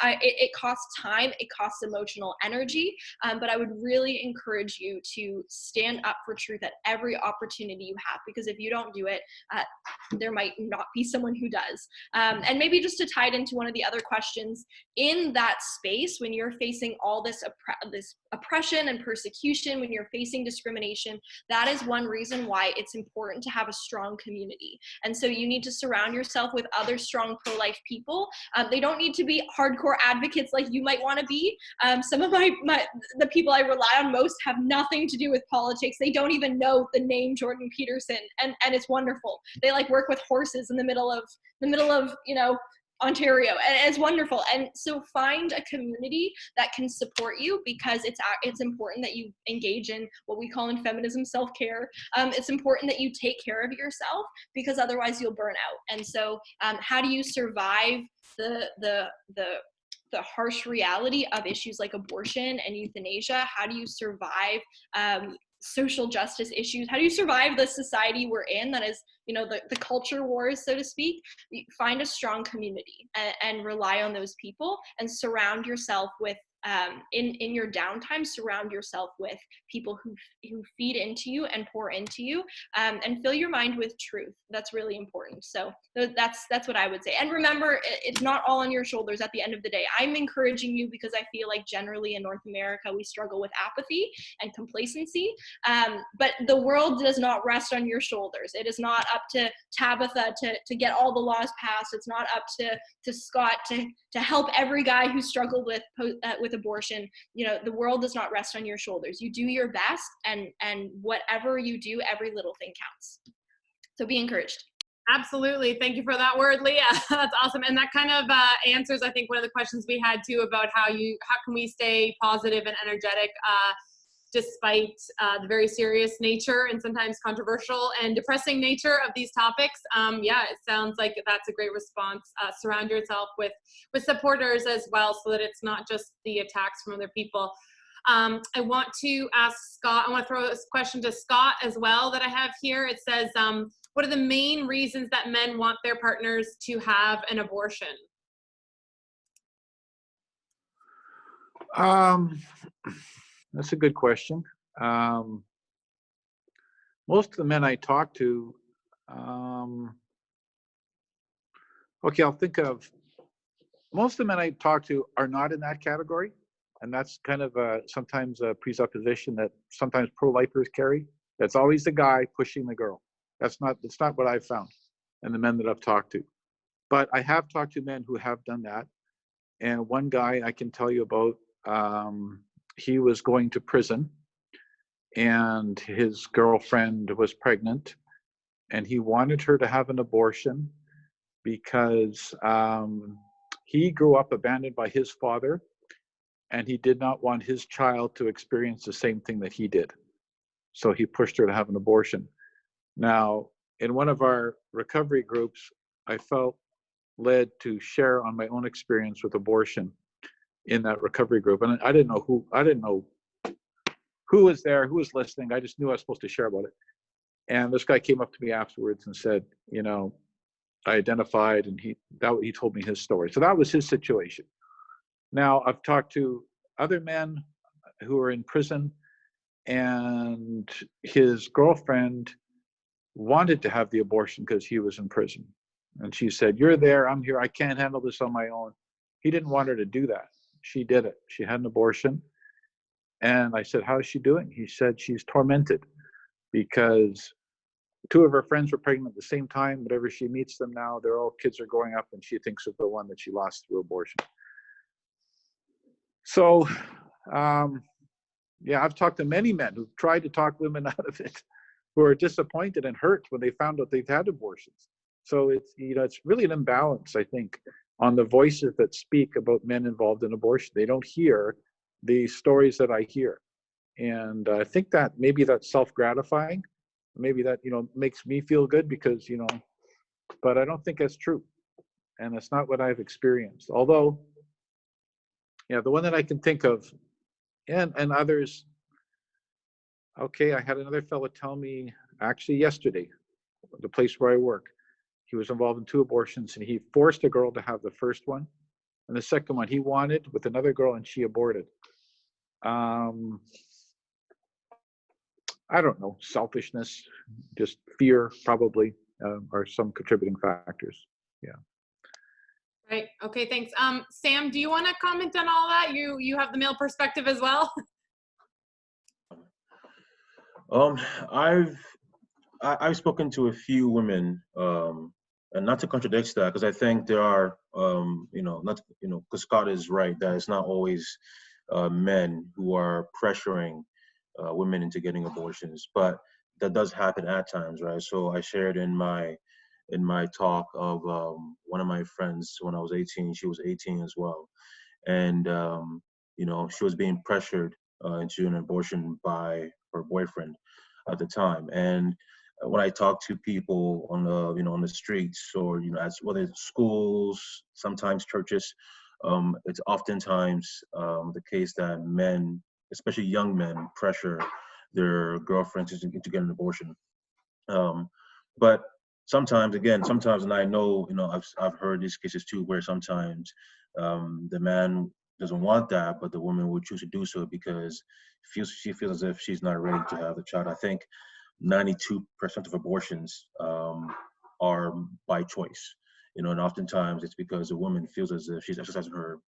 it costs time, it costs emotional energy, but I would really encourage you to stand up for truth at every opportunity you have, because if you don't do it, there might not be someone who does. And maybe just to tie it into one of the other questions, in that space, when you're facing all this oppression and persecution, when you're facing discrimination, that is one reason why it's important to have a strong community. And so you need to surround yourself with other strong pro-life people. They don't need to be hardcore advocates like you might want to be. Some of the people I rely on most have nothing to do with politics. They don't even know the name Jordan Peterson, and it's wonderful. They like work with horses in the middle of Ontario, and it's wonderful. And so find a community that can support you, because it's important that you engage in what we call in feminism self-care. It's important that you take care of yourself, because otherwise you'll burn out. And so how do you survive the harsh reality of issues like abortion and euthanasia? How do you survive social justice issues? How do you survive the society we're in that is, the culture wars, so to speak? Find a strong community and rely on those people, and surround yourself with in your downtime, surround yourself with people who feed into you and pour into you, and fill your mind with truth. That's really important. So that's what I would say. And remember, it's not all on your shoulders at the end of the day. I'm encouraging you because I feel like generally in North America, we struggle with apathy and complacency. But the world does not rest on your shoulders. It is not up to Tabitha to get all the laws passed. It's not up to Scott to help every guy who struggled with abortion. The world does not rest on your shoulders. You do your best, and whatever you do, every little thing counts. So be encouraged. Absolutely. Thank you for that word, Leah. That's awesome. And that kind of answers, I think, one of the questions we had too about how can we stay positive and energetic despite the very serious nature and sometimes controversial and depressing nature of these topics. It sounds like that's a great response. Surround yourself with supporters as well, so that it's not just the attacks from other people. I want to ask Scott, I want to throw this question to Scott as well that I have here. It says, what are the main reasons that men want their partners to have an abortion? That's a good question. Most of the men I talk to, I'll think of, most of the men I talk to are not in that category. And that's kind of sometimes a presupposition that sometimes pro-lifers carry. That's always the guy pushing the girl. That's not what I've found and the men that I've talked to. But I have talked to men who have done that. And one guy I can tell you about, he was going to prison, and his girlfriend was pregnant, and he wanted her to have an abortion because he grew up abandoned by his father, and he did not want his child to experience the same thing that he did. So he pushed her to have an abortion. Now, in one of our recovery groups, I felt led to share on my own experience with abortion in that recovery group. And I didn't know who was there, who was listening. I just knew I was supposed to share about it. And this guy came up to me afterwards and said, I identified, and he told me his story. So that was his situation. Now, I've talked to other men who are in prison, and his girlfriend wanted to have the abortion because he was in prison. And she said, "You're there, I'm here, I can't handle this on my own." He didn't want her to do that. She did it. She had an abortion. And I said, how's she doing? He said, she's tormented because two of her friends were pregnant at the same time. Whenever she meets them now, they're all kids are growing up, and she thinks of the one that she lost through abortion. So, yeah, I've talked to many men who've tried to talk women out of it, who are disappointed and hurt when they found out they've had abortions. So it's, you know, it's really an imbalance, I think, on the voices that speak about men involved in abortion. They don't hear the stories that I hear. And I think that maybe that's self-gratifying. Maybe that, you know, makes me feel good because, you know, but I don't think that's true. And that's not what I've experienced. Although, yeah, the one that I can think of, and others, okay, I had another fellow tell me actually yesterday, the place where I work, he was involved in 2 abortions, and he forced a girl to have the first one. And the second one he wanted with another girl, and she aborted. I don't know, selfishness, just fear probably are some contributing factors. Yeah. Right. Okay, thanks. Sam, do you want to comment on all that? You have the male perspective as well. I've spoken to a few women, and not to contradict that, because I think there are, you know, not, you know, because Scott is right that it's not always men who are pressuring women into getting abortions, but that does happen at times, right? So I shared in my talk of one of my friends when I was 18. She was 18 as well, and you know, she was being pressured into an abortion by her boyfriend at the time. And when I talk to people on the, you know, on the streets, or, you know, as whether it's schools, sometimes churches, it's oftentimes the case that men, especially young men, pressure their girlfriends into getting an abortion. But sometimes, again, sometimes, and I know, you know, I've heard these cases too, where sometimes the man doesn't want that, but the woman would choose to do so because she feels as if she's not ready to have the child. I think 92% of abortions are by choice, you know, and oftentimes it's because the woman feels as if she's exercising her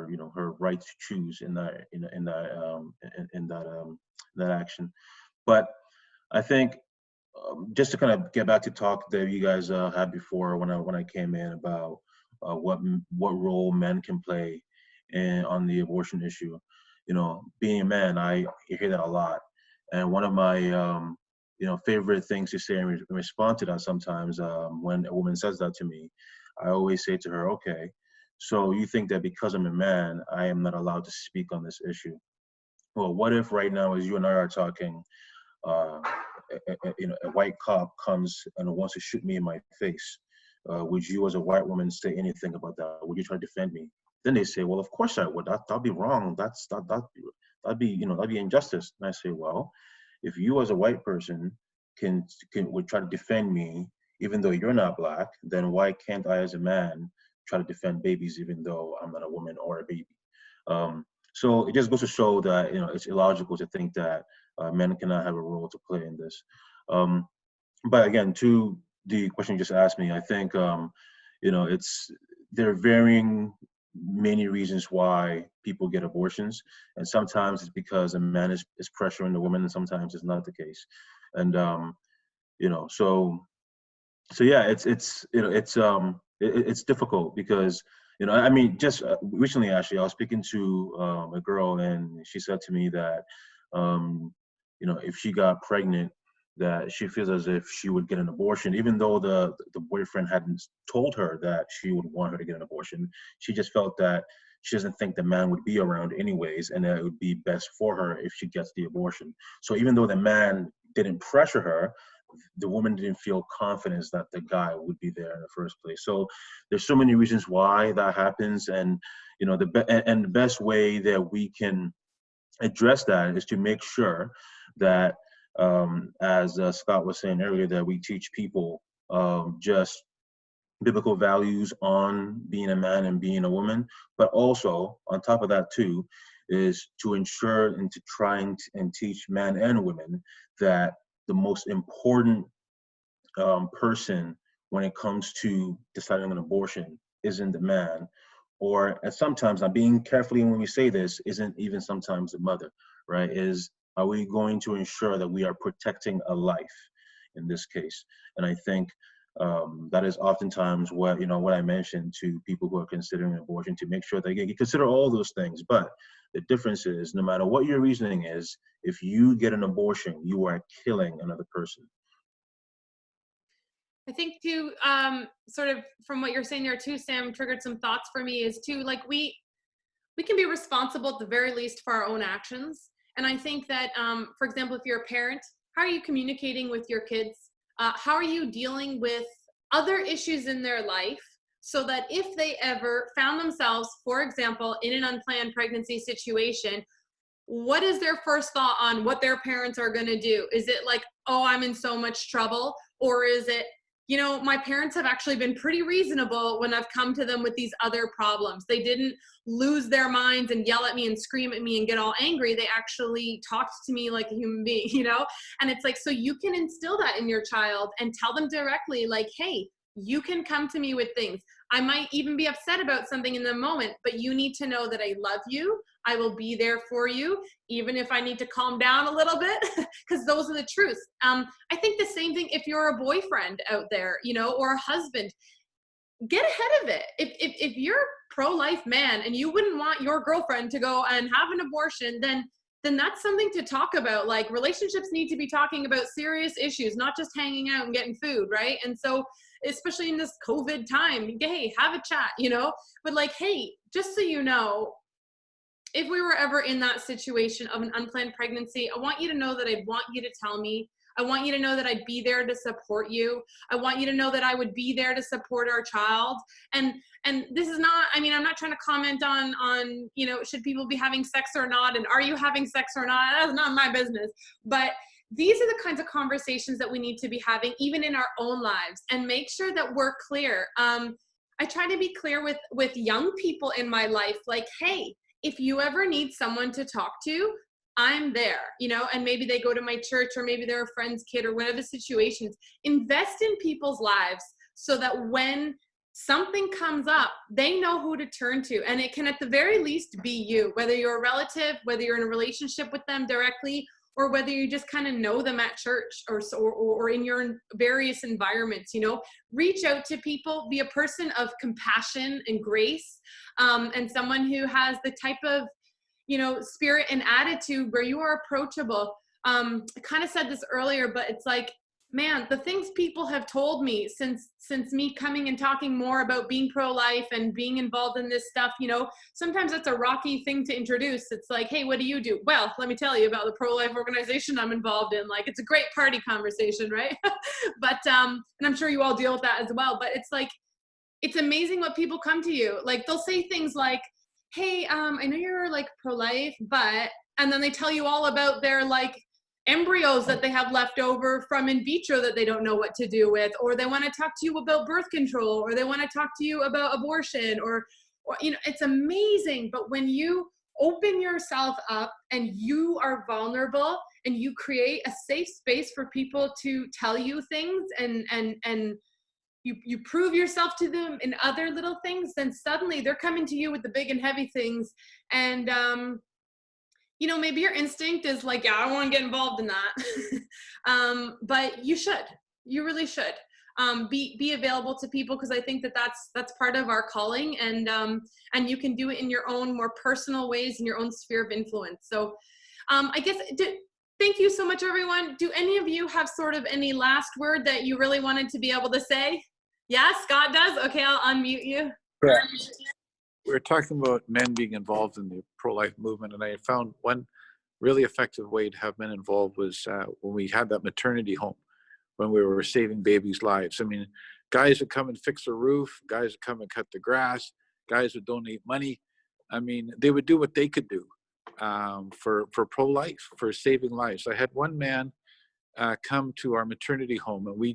you know, her right to choose in that action. But I think just to kind of get back to talk that you guys had before when I came in about what role men can play on the abortion issue. You know, being a man, I hear that a lot, and one of my you know, favorite things to say and respond to that sometimes when a woman says that to me, I always say to her, okay, so you think that because I'm a man, I am not allowed to speak on this issue? Well, what if right now, as you and I are talking, you know, a white cop comes and wants to shoot me in my face? Would you, as a white woman, say anything about that? Would you try to defend me? Then they say, well, of course I would. That'd be wrong. That'd be, you know, that'd be injustice. And I say, well, if you as a white person would try to defend me, even though you're not black, then why can't I, as a man, try to defend babies, even though I'm not a woman or a baby? So it just goes to show that, you know, it's illogical to think that men cannot have a role to play in this. But again, to the question you just asked me, I think, you know, there are varying many reasons why people get abortions, and sometimes it's because a man is pressuring the woman, and sometimes it's not the case. And you know, so yeah, it's you know, it's difficult because, you know, I mean, just recently actually I was speaking to a girl, and she said to me that you know, if she got pregnant, that she feels as if she would get an abortion, even though the boyfriend hadn't told her that she would want her to get an abortion. She just felt that she doesn't think the man would be around anyways, and that it would be best for her if she gets the abortion. So even though the man didn't pressure her, the woman didn't feel confidence that the guy would be there in the first place. So there's so many reasons why that happens, and you know, the best way that we can address that is to make sure that, as Scott was saying earlier, that we teach people just biblical values on being a man and being a woman, but also on top of that too, is to ensure and to try and teach men and women that the most important person when it comes to deciding on abortion isn't the man, or at sometimes, I'm being carefully when we say this, isn't even sometimes the mother, right? Are we going to ensure that we are protecting a life in this case? And I think that is oftentimes what I mentioned to people who are considering abortion, to make sure that you consider all those things. But the difference is, no matter what your reasoning is, if you get an abortion, you are killing another person. I think too, sort of from what you're saying there too, Sam, triggered some thoughts for me is too, like we can be responsible at the very least for our own actions. And I think that, for example, if you're a parent, how are you communicating with your kids? How are you dealing with other issues in their life so that if they ever found themselves, for example, in an unplanned pregnancy situation, what is their first thought on what their parents are going to do? Is it like, oh, I'm in so much trouble? Or is it, my parents have actually been pretty reasonable when I've come to them with these other problems. They didn't lose their minds and yell at me and scream at me and get all angry. They actually talked to me like a human being, And it's like, so you can instill that in your child and tell them directly, like, hey, you can come to me with things. I might even be upset about something in the moment, but you need to know that I love you. I will be there for you, even if I need to calm down a little bit, because those are the truths. I think the same thing if you're a boyfriend out there, or a husband. Get ahead of it. If you're a pro-life man and you wouldn't want your girlfriend to go and have an abortion, then that's something to talk about. Like, relationships need to be talking about serious issues, not just hanging out and getting food, right? And so, especially in this COVID time, hey, have a chat, But like, hey, just so you know, if we were ever in that situation of an unplanned pregnancy, I want you to know that I'd want you to tell me. I want you to know that I'd be there to support you. I want you to know that I would be there to support our child. And this is not, I'm not trying to comment on, should people be having sex or not? And are you having sex or not? That's not my business. But these are the kinds of conversations that we need to be having, even in our own lives, and make sure that we're clear. I try to be clear with young people in my life, like, hey, if you ever need someone to talk to, I'm there, and maybe they go to my church, or maybe they're a friend's kid, or whatever the situations. Invest in people's lives so that when something comes up, they know who to turn to. And it can at the very least be you, whether you're a relative, whether you're in a relationship with them directly, or whether you just kind of know them at church or in your various environments. Reach out to people, be a person of compassion and grace, and someone who has the type of spirit and attitude where you are approachable. I kind of said this earlier, but it's like, man, the things people have told me since me coming and talking more about being pro-life and being involved in this stuff, sometimes it's a rocky thing to introduce. It's like, hey, what do you do? Well, let me tell you about the pro-life organization I'm involved in. Like, it's a great party conversation, right? But, and I'm sure you all deal with that as well, but it's like, it's amazing what people come to you. Like, they'll say things like, hey, I know you're like pro-life, but, and then they tell you all about their like embryos that they have left over from in vitro that they don't know what to do with, or they want to talk to you about birth control, or they want to talk to you about abortion, or it's amazing. But when you open yourself up and you are vulnerable and you create a safe space for people to tell you things, and you prove yourself to them in other little things, then suddenly they're coming to you with the big and heavy things. And maybe your instinct is like, yeah, I don't want to get involved in that. But you really should be available to people, because I think that's part of our calling, and you can do it in your own more personal ways, in your own sphere of influence. So I guess, thank you so much, everyone. Do any of you have sort of any last word that you really wanted to be able to say? Yeah, Scott does. Okay, I'll unmute you. Yeah. We're talking about men being involved in the pro-life movement, and I found one really effective way to have men involved was when we had that maternity home, when we were saving babies' lives. I mean, guys would come and fix the roof, guys would come and cut the grass, guys would donate money. I mean, they would do what they could do for pro-life, for saving lives. I had one man come to our maternity home, and we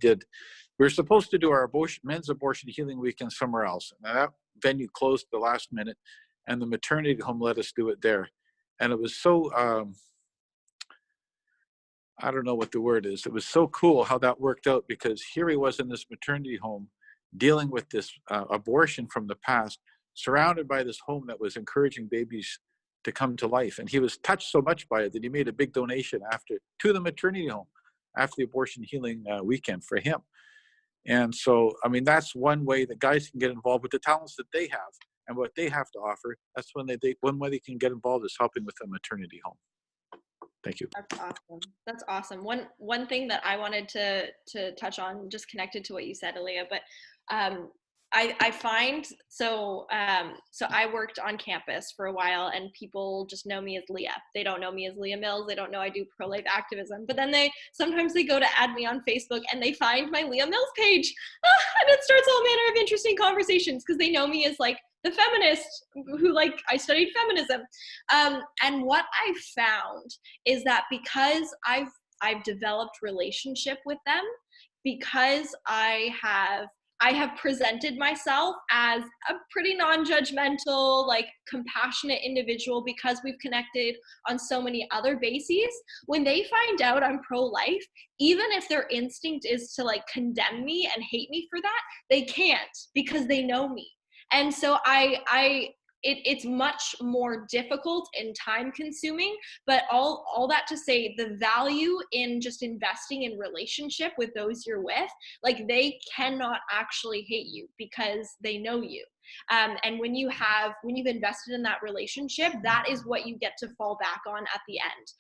were supposed to do our men's abortion healing weekend somewhere else. Now, that venue closed at the last minute, and the maternity home let us do it there. And it was so, I don't know what the word is. It was so cool how that worked out, because here he was in this maternity home dealing with this abortion from the past, surrounded by this home that was encouraging babies to come to life. And he was touched so much by it that he made a big donation to the maternity home after the abortion healing weekend for him. And so, I mean, that's one way that guys can get involved with the talents that they have and what they have to offer. That's one way they can get involved is helping with a maternity home. Thank you. That's awesome. That's awesome. One thing that I wanted to touch on, just connected to what you said, Aaliyah, but I find so I worked on campus for a while, and people just know me as Leah. They don't know me as Leah Mills. They don't know I do pro-life activism. But then they sometimes go to add me on Facebook and they find my Leah Mills page, and it starts all manner of interesting conversations because they know me as like the feminist who I studied feminism. And what I found is that because I've developed relationship with them, because I have presented myself as a pretty non-judgmental, compassionate individual, because we've connected on so many other bases. When they find out I'm pro-life, even if their instinct is to condemn me and hate me for that, they can't, because they know me. And so it's much more difficult and time consuming, but all that to say, the value in just investing in relationship with those you're with, they cannot actually hate you because they know you. And when you've invested in that relationship, that is what you get to fall back on at the end.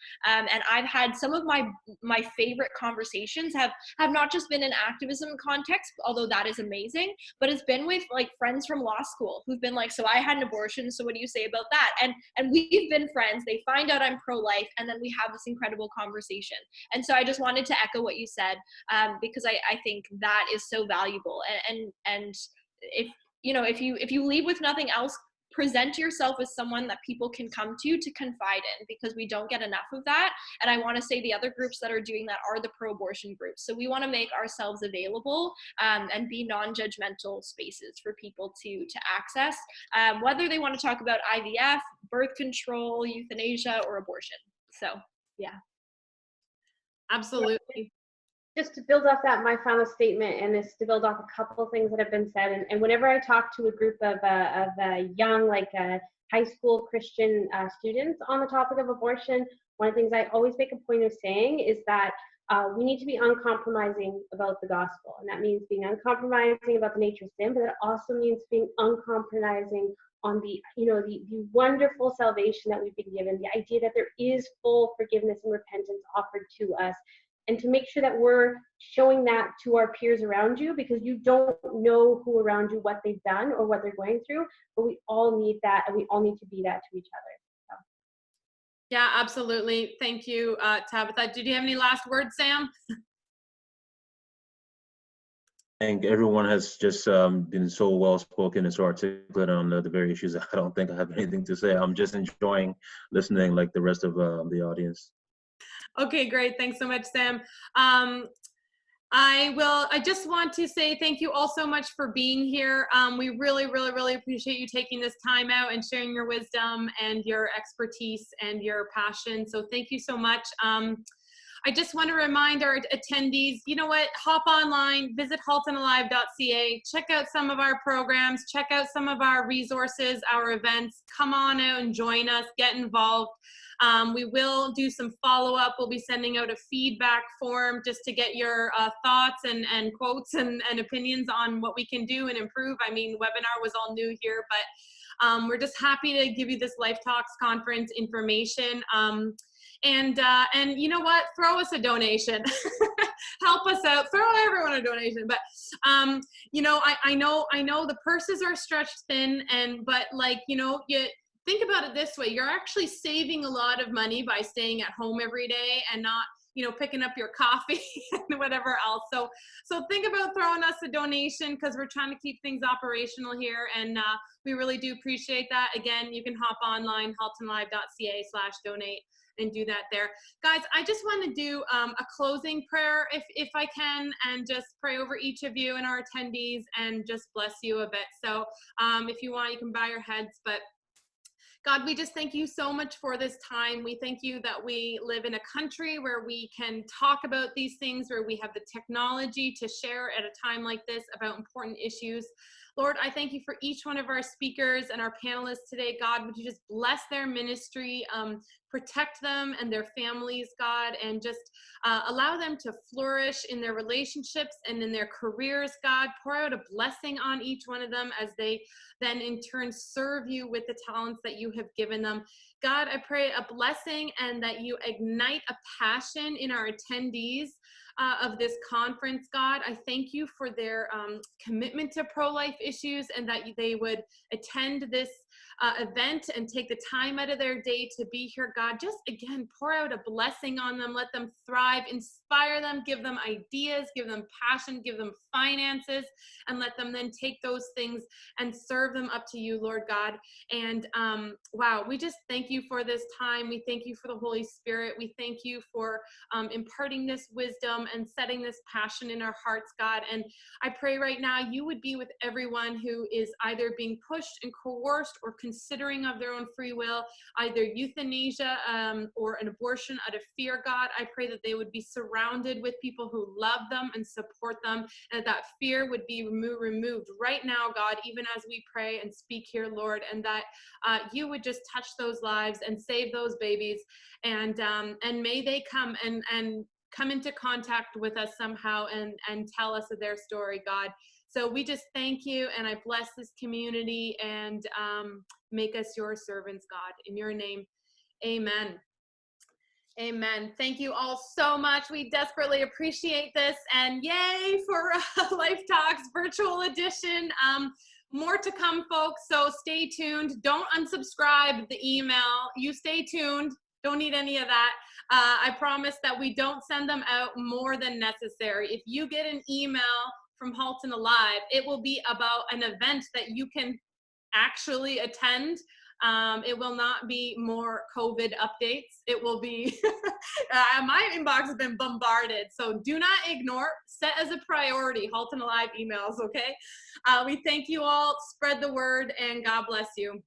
And I've had some of my favorite conversations have not just been in activism context, although that is amazing, but it's been with friends from law school who've been so I had an abortion, so what do you say about that? And we've been friends. They find out I'm pro-life, and then we have this incredible conversation. And so I just wanted to echo what you said, because I think that is so valuable. And if you leave with nothing else, present yourself as someone that people can come to confide in, because we don't get enough of that. And I want to say the other groups that are doing that are the pro-abortion groups. So we want to make ourselves available and be non-judgmental spaces for people to access, whether they want to talk about IVF, birth control, euthanasia, or abortion. So yeah. Absolutely. Just to build off that, my final statement, and is to build off a couple of things that have been said. And whenever I talk to a group of young, high school Christian students on the topic of abortion, one of the things I always make a point of saying is that we need to be uncompromising about the gospel. And that means being uncompromising about the nature of sin, but it also means being uncompromising on the wonderful salvation that we've been given, the idea that there is full forgiveness and repentance offered to us. And to make sure that we're showing that to our peers around you, because you don't know who around you, what they've done or what they're going through, but we all need that, and we all need to be that to each other. So. Yeah, absolutely. Thank you, Tabitha. Did you have any last words, Sam? I think everyone has just been so well spoken and so articulate on the very issues. I don't think I have anything to say. I'm just enjoying listening like the rest of the audience. Okay, great. Thanks so much, Sam. I just want to say thank you all so much for being here. We really, really, really appreciate you taking this time out and sharing your wisdom and your expertise and your passion. So thank you so much. I just want to remind our attendees, you know what, hop online, visit haltonalive.ca, check out some of our programs, check out some of our resources, our events, come on out and join us, get involved. We will do some follow-up. We'll be sending out a feedback form just to get your thoughts and quotes and opinions on what we can do and improve. I mean, webinar was all new here, but we're just happy to give you this Life Talks conference information. And you know what? Throw us a donation. Help us out. Throw everyone a donation. But you know, I know the purses are stretched thin, but you think about it this way: you're actually saving a lot of money by staying at home every day and not, picking up your coffee and whatever else. So think about throwing us a donation, because we're trying to keep things operational here, and we really do appreciate that. Again, you can hop online, haltonalive.ca/donate, and do that there. Guys, I just want to do a closing prayer if I can, and just pray over each of you and our attendees and just bless you a bit. So if you want, you can bow your heads. But God, we just thank you so much for this time. We thank you that we live in a country where we can talk about these things, where we have the technology to share at a time like this about important issues. Lord, I thank you for each one of our speakers and our panelists today. God, would you just bless their ministry, protect them and their families, God, and just allow them to flourish in their relationships and in their careers, God. Pour out a blessing on each one of them as they then in turn serve you with the talents that you have given them. God, I pray a blessing and that you ignite a passion in our attendees of this conference, God. I thank you for their commitment to pro-life issues and that they would attend this event and take the time out of their day to be here, God. Just again, pour out a blessing on them, let them thrive, inspire them, give them ideas, give them passion, give them finances, and let them then take those things and serve them up to you, Lord God. And wow, we just thank you for this time. We thank you for the Holy Spirit. We thank you for imparting this wisdom and setting this passion in our hearts, God. And I pray right now you would be with everyone who is either being pushed and coerced or considering of their own free will, either euthanasia or an abortion out of fear, God. I pray that they would be surrounded with people who love them and support them, and that fear would be removed right now, God, even as we pray and speak here, Lord, and that you would just touch those lives and save those babies, and may they come and come into contact with us somehow and tell us of their story, God. So we just thank you, and I bless this community, and make us your servants, God. In your name, amen. Amen. Thank you all so much. We desperately appreciate this, and yay for Life Talks virtual edition. More to come, folks, so stay tuned. Don't unsubscribe the email. You stay tuned. Don't need any of that. I promise that we don't send them out more than necessary. If you get an email from Halton Alive, it will be about an event that you can actually attend. It will not be more COVID updates. It will be, my inbox has been bombarded, so do not ignore, set as a priority, Halton Alive emails, okay? We thank you all, spread the word, and God bless you.